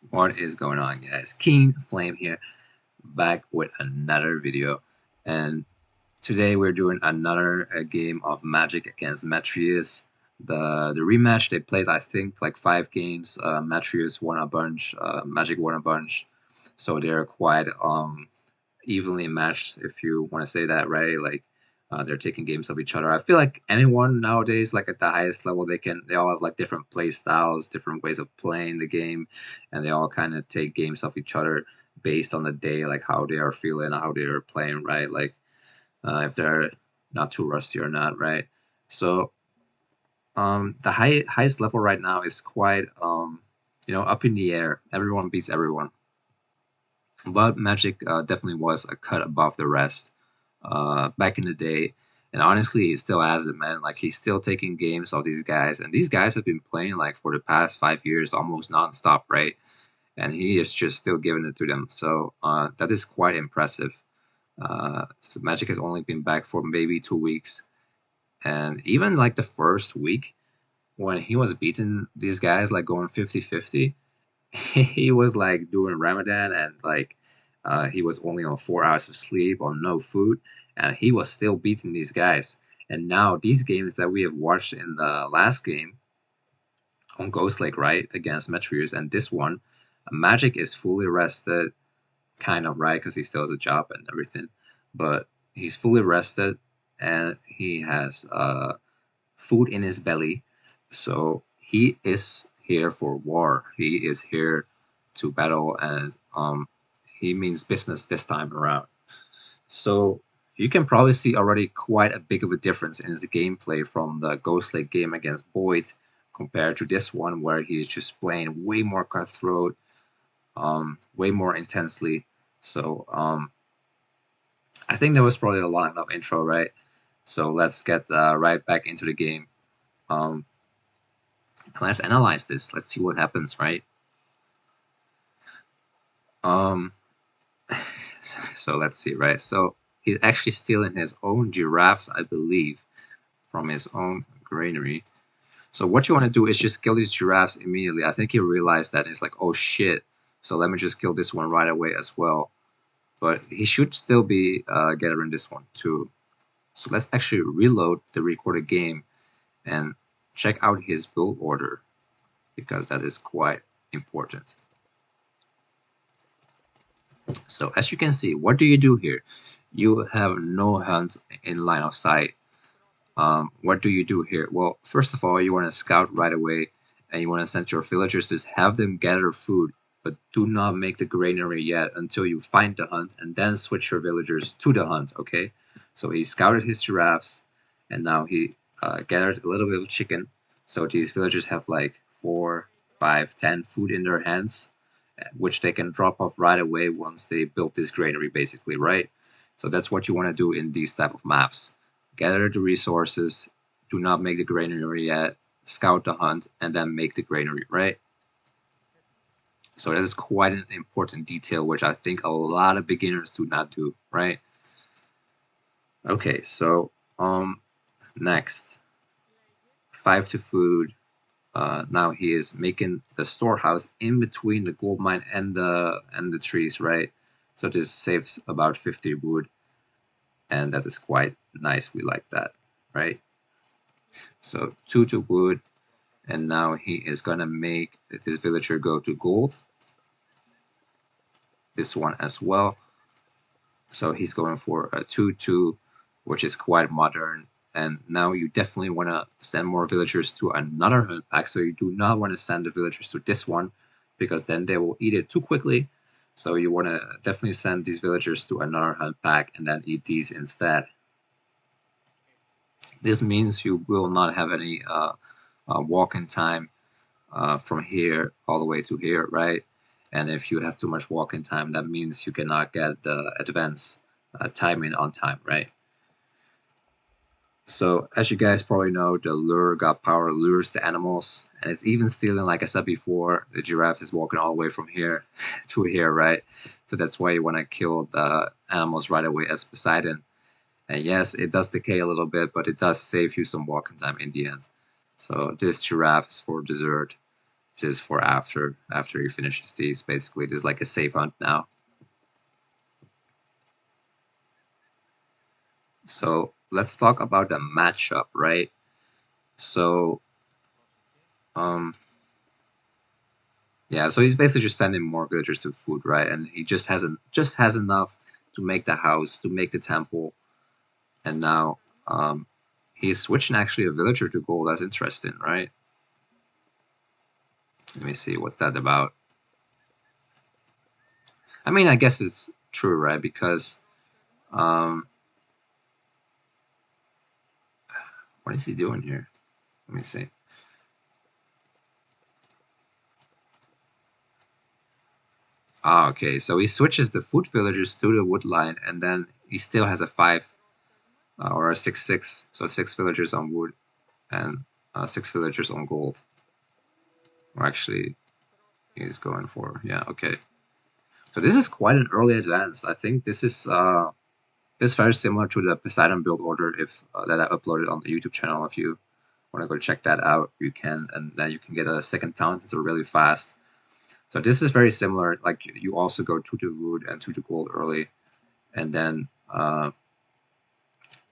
What is going on, guys? King Flame here, back with another video. And today we're doing another game of Magic against Matreiuss. The rematch, they played, I think, like 5 games. Matreiuss won a bunch, Magic won a bunch. So they're quite evenly matched, if you want to say that, right? Like they're taking games of each other. I feel like anyone nowadays, like at the highest level, they all have like different play styles, different ways of playing the game, and they all kind of take games of each other based on the day, like how they are feeling, how they are playing, right? Like if they're not too rusty or not, right? So the highest level right now is quite up in the air. Everyone beats everyone, but Magic definitely was a cut above the rest back in the day. And honestly, he still has it, man. Like he's still taking games of these guys, and these guys have been playing like for the past 5 years, almost nonstop, right? And he is just still giving it to them. So that is quite impressive. So Magic has only been back for maybe 2 weeks, and even like the first week when he was beating these guys, like going 50-50, he was like doing Ramadan and like he was only on 4 hours of sleep, on no food, and he was still beating these guys. And now these games that we have watched in the last game on Ghost Lake, right, against Matreiuss, and this one, Magic is fully rested, kind of, right, because he still has a job and everything, but he's fully rested and he has food in his belly, so he is here for war. He is here to battle, and he means business this time around. So you can probably see already quite a big of a difference in his gameplay from the Ghost Lake game against Boyd compared to this one, where he's just playing way more cutthroat, way more intensely. So I think that was probably a long enough intro, right? So let's get right back into the game. Um, let's analyze this. Let's see what happens, right? Um, so let's see, right? So he's actually stealing his own giraffes, I believe, from his own granary. So what you want to do is just kill these giraffes immediately. I think he realized that. It's like, oh shit. So let me just kill this one right away as well. But he should still be gathering this one too. So let's actually reload the recorded game and check out his build order, because that is quite important. So as you can see, what do you do here? You have no hunt in line of sight. What do you do here? Well, first of all, you want to scout right away, and you want to send your villagers to have them gather food, but do not make the granary yet until you find the hunt, and then switch your villagers to the hunt, okay? So he scouted his giraffes, and now he gathered a little bit of chicken. So these villagers have like 4, 5, 10 food in their hands, which they can drop off right away once they build this granary, basically, right? So that's what you want to do in these type of maps. Gather the resources, do not make the granary yet, scout the hunt, and then make the granary, right? So that is quite an important detail, which I think a lot of beginners do not do, right? Okay, so next, 5 to food. Now he is making the storehouse in between the gold mine and the trees, right? So this saves about 50 wood, and that is quite nice. We like that, right? So 2 to wood, and now he is gonna make this villager go to gold. This one as well. So he's going for a 2-2, which is quite modern. And now you definitely want to send more villagers to another hunt pack. So you do not want to send the villagers to this one, because then they will eat it too quickly. So you want to definitely send these villagers to another hunt pack and then eat these instead. This means you will not have any walking time from here all the way to here, right? And if you have too much walking time, that means you cannot get the advance timing on time, right? So as you guys probably know, the lure god power lures the animals, and it's even stealing, like I said before, the giraffe is walking all the way from here to here, right? So that's why you want to kill the animals right away as Poseidon. And yes, it does decay a little bit, but it does save you some walking time in the end. So this giraffe is for dessert. This is for after he finishes these. Basically, this is like a save hunt now. So let's talk about the matchup, right? So yeah, so he's basically just sending more villagers to food, right? And he just has enough to make the house, to make the temple, and now he's switching actually a villager to gold. That's interesting, right? Let me see what's that about. I mean, I guess it's true, right? Because what is he doing here? Let me see. Ah, okay. So he switches the food villagers to the wood line, and then he still has a 5 or a 6/6. So 6 villagers on wood and 6 villagers on gold. Or actually, he's going for, yeah, okay. So this is quite an early advance. I think this is very similar to the Poseidon build order if that I uploaded on the YouTube channel. If you want to go check that out, you can, and then you can get a second talent. It's really fast. So this is very similar. Like you also go 2 to wood and 2 to gold early, and then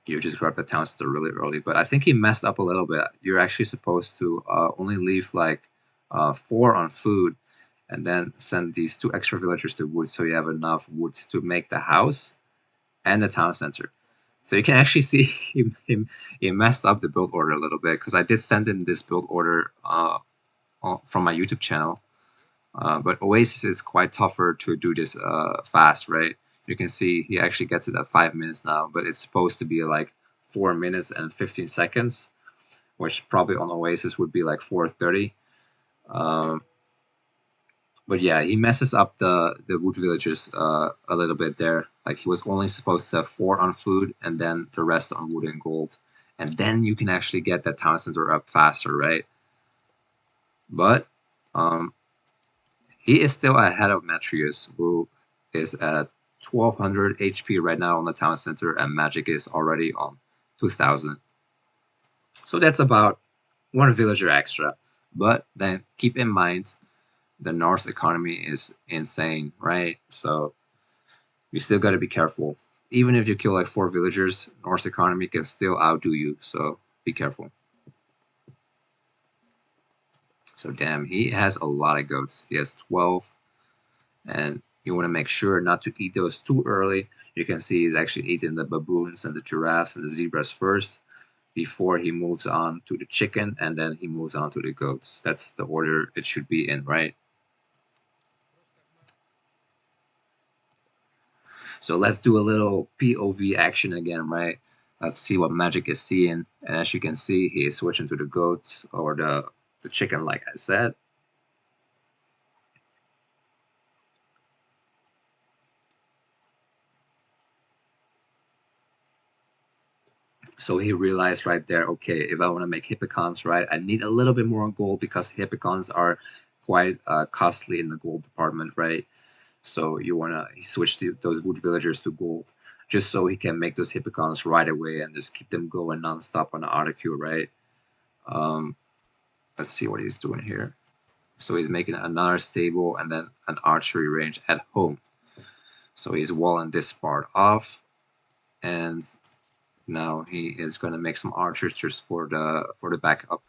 you just grab the town center really early. But I think he messed up a little bit. You're actually supposed to only leave like 4 on food, and then send these 2 extra villagers to wood, so you have enough wood to make the house and the town center. So you can actually see he messed up the build order a little bit because I did send in this build order from my YouTube channel. But Oasis is quite tougher to do this fast, right? You can see he actually gets it at 5 minutes now, but it's supposed to be like 4 minutes and 15 seconds, which probably on Oasis would be like 4:30. Um, but yeah, he messes up the wood villagers a little bit there. Like he was only supposed to have 4 on food and then the rest on wood and gold, and then you can actually get that town center up faster, right? But he is still ahead of Matreiuss, who is at 1200 HP right now on the town center, and Magic is already on 2000. So that's about 1 villager extra. But then keep in mind the Norse economy is insane, right? So you still got to be careful. Even if you kill like 4 villagers, Norse economy can still outdo you. So be careful. So damn, he has a lot of goats. He has 12, and you want to make sure not to eat those too early. You can see he's actually eating the baboons and the giraffes and the zebras first before he moves on to the chicken, and then he moves on to the goats. That's the order it should be in, right? So let's do a little POV action again, right? Let's see what Magic is seeing. And as you can see, he is switching to the goats or the chicken, like I said. So he realized right there, okay, if I want to make hippicons, right, I need a little bit more gold because hippicons are quite costly in the gold department, right? So you want to switch those wood villagers to gold just so he can make those hippicons right away and just keep them going nonstop on the auto queue, right? Um, let's see what he's doing here. So he's making another stable and then an archery range at home. So he's walling this part off, and now he is going to make some archers just for the backup.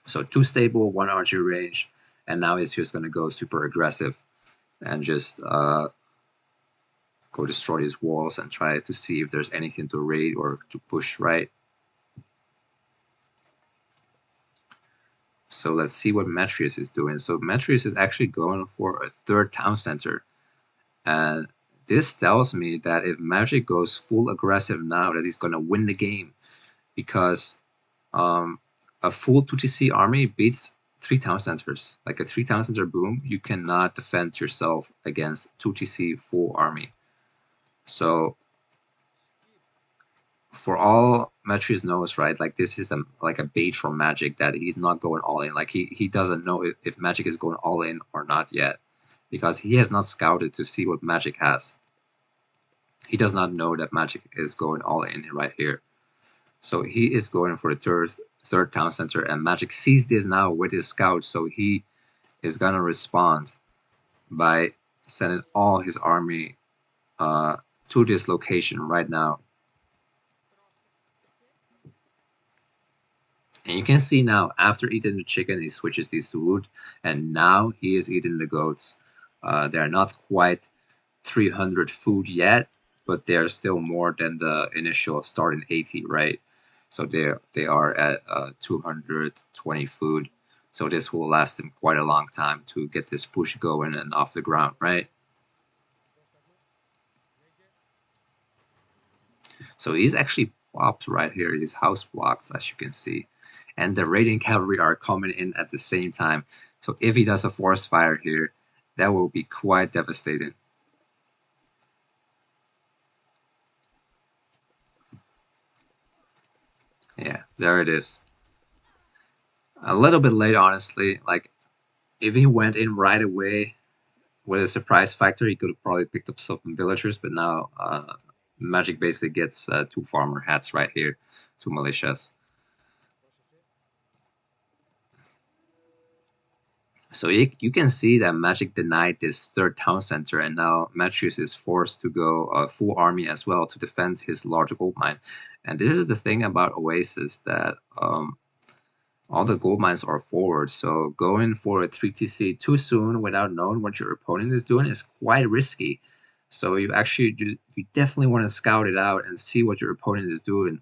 So 2 stable, 1 archery range, and now he's just going to go super aggressive and just go destroy these walls and try to see if there's anything to raid or to push, right? So let's see what Matreiuss is doing. So Matreiuss is actually going for a 3rd town center. And this tells me that if Magic goes full aggressive now, that he's going to win the game. Because a full 2TC army beats 3 town centers. Like a 3 town center boom, you cannot defend yourself against 2TC full army. So for all Matreiuss knows, right? Like this is like a bait from Magic that he's not going all in. Like he doesn't know if Magic is going all in or not yet, because he has not scouted to see what Magic has. He does not know that Magic is going all in right here. So he is going for the third town center, and Magic sees this now with his scout, so he is gonna respond by sending all his army to this location right now. And you can see now, after eating the chicken, he switches these to wood, and now he is eating the goats. They are not quite 300 food yet, but they are still more than the initial starting 80, right? So they are at 220 food. So this will last them quite a long time to get this push going and off the ground, right? So he's actually popped right here, his house blocks, as you can see. And the raiding cavalry are coming in at the same time. So if he does a forest fire here, that will be quite devastating. Yeah, there it is. A little bit late, honestly. Like, if he went in right away with a surprise factor, he could have probably picked up some villagers, but now Magic basically gets two farmer hats right here, two militias. So you can see that Magic denied this third town center, and now Matreiuss is forced to go full army as well to defend his large gold mine. And this is the thing about Oasis, that all the gold mines are forward, so going for a 3TC too soon without knowing what your opponent is doing is quite risky. So you definitely want to scout it out and see what your opponent is doing,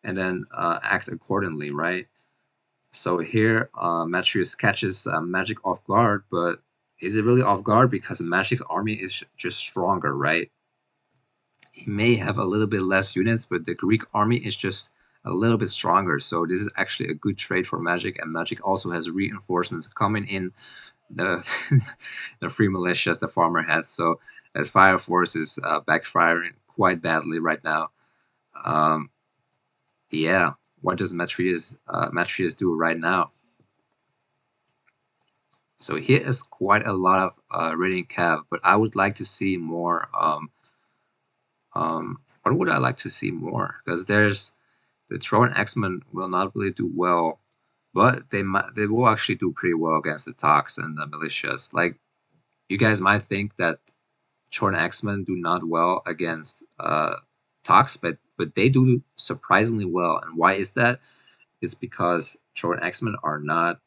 and then act accordingly, right? So here, Matreiuss catches Magic off guard, but is it really off guard? Because Magic's army is just stronger, right? He may have a little bit less units, but the Greek army is just a little bit stronger. So this is actually a good trade for Magic, and Magic also has reinforcements coming in, the the free militias the farmer has. So that Fire Force is backfiring quite badly right now. Um, yeah, what does Matreiuss do right now? So here is quite a lot of raiding cav, but I would like to see more. What would I like to see more? Because there's the Throne X-Men will not really do well, but they will actually do pretty well against the Tox and the militias. Like, you guys might think that Throne X-Men do not well against Tox, but they do surprisingly well. And why is that? It's because Throne X-Men are not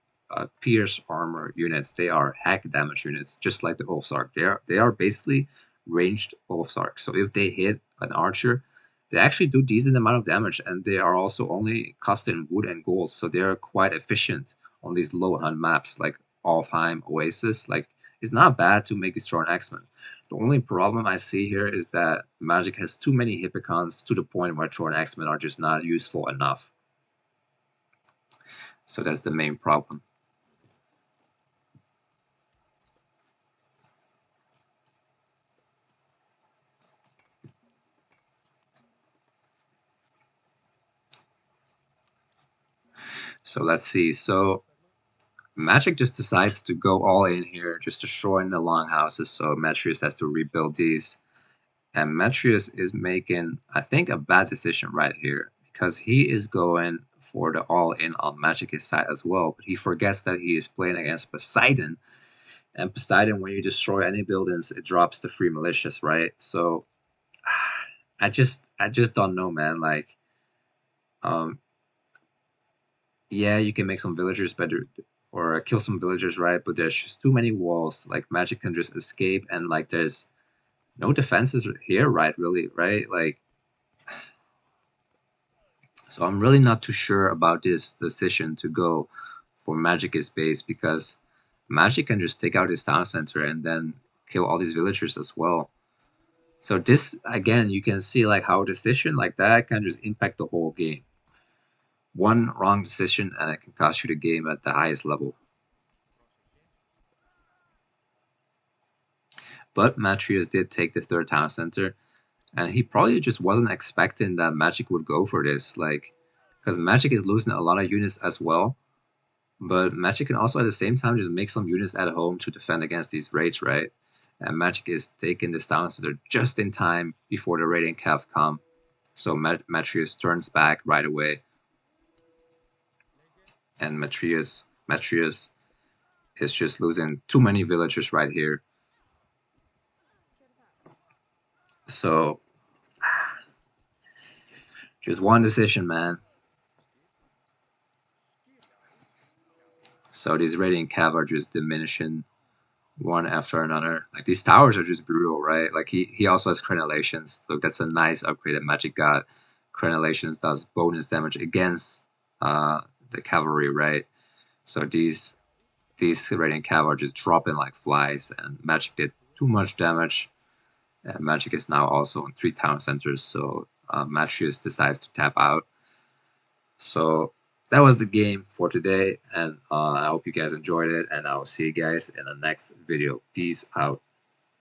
pierce armor units. They are hack damage units, just like the Ulfsark. They are basically ranged Ulfsark. So if they hit an archer, they actually do decent amount of damage, and they are also only costing wood and gold. So they are quite efficient on these low hunt maps like Alfheim, Oasis. Like, it's not bad to make a strong X-Men. The only problem I see here is that Magic has too many Hippicons to the point where Throne X-Men are just not useful enough. So that's the main problem. So let's see. So Magic just decides to go all in here, just destroying the longhouses. So Matreiuss has to rebuild these. And Matreiuss is making, I think, a bad decision right here, because he is going for the all-in on Magic's side as well. But he forgets that he is playing against Poseidon. And Poseidon, when you destroy any buildings, it drops the free militias, right? So I just don't know, man. Like, um, yeah, you can make some villagers better or kill some villagers, right? But there's just too many walls. Like, Magic can just escape, and like there's no defenses here, right? Really, right? Like, so I'm really not too sure about this decision to go for Magic's base, because Magic can just take out his town center and then kill all these villagers as well. So this, again, you can see like how a decision like that can just impact the whole game. One wrong decision and it can cost you the game at the highest level. But Matreiuss did take the third town center, and he probably just wasn't expecting that Magic would go for this. Like, because Magic is losing a lot of units as well, but Magic can also at the same time just make some units at home to defend against these raids, right? And Magic is taking this town center just in time before the raiding cav come. So Matreiuss turns back right away. and Matreiuss is just losing too many villagers right here. So just one decision, man. So these radiant cav are just diminishing one after another. Like these towers are just brutal, right? Like he also has crenellations. Look, that's a nice upgrade that Magic got. Crenellations does bonus damage against the cavalry, right? So these radiant cav are just dropping like flies, and Magic did too much damage. And Magic is now also in 3 town centers, so Matreiuss decides to tap out. So that was the game for today, and I hope you guys enjoyed it, and I'll see you guys in the next video. Peace out.